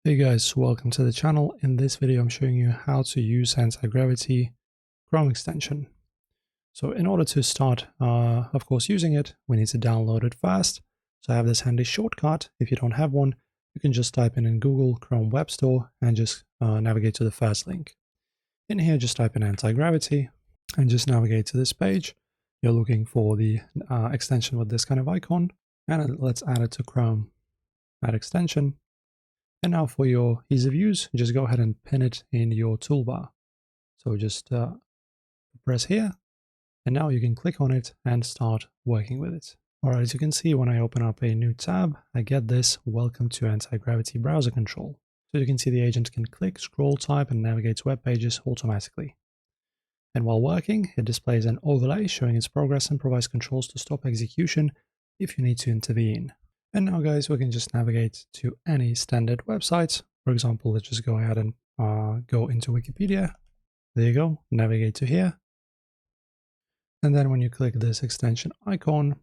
Hey guys, welcome to the channel. In this video I'm showing you how to use anti-gravity Chrome extension. So in order to start of course using it, we need to download it first. So I have this handy shortcut. If you don't have one, you can just type in Google Chrome Web Store and just navigate to the first link. In here just type in anti-gravity and just navigate to this page. You're looking for the extension with this kind of icon, and let's add it to Chrome. Add extension. And now for your ease of use, just go ahead and pin it in your toolbar. So just press here, and now you can click on it and start working with it. Alright, as you can see, when I open up a new tab, I get this Welcome to Anti-Gravity Browser Control. So you can see the agent can click, scroll, type, and navigate to web pages automatically. And while working, it displays an overlay showing its progress and provides controls to stop execution if you need to intervene. And now guys, we can just navigate to any standard website. For example, let's just go ahead and go into Wikipedia. There you go, navigate to here. And then when you click this extension icon,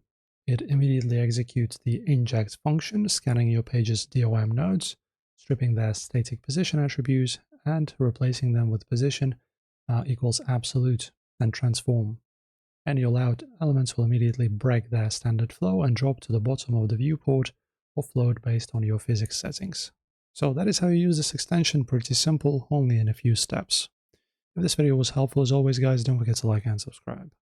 it immediately executes the inject function, scanning your page's DOM nodes, stripping their static position attributes, and replacing them with position equals absolute and transform. And your allowed elements will immediately break their standard flow and drop to the bottom of the viewport or float based on your physics settings. So that is how you use this extension. Pretty simple, only in a few steps. If this video was helpful, as always guys, don't forget to like and subscribe.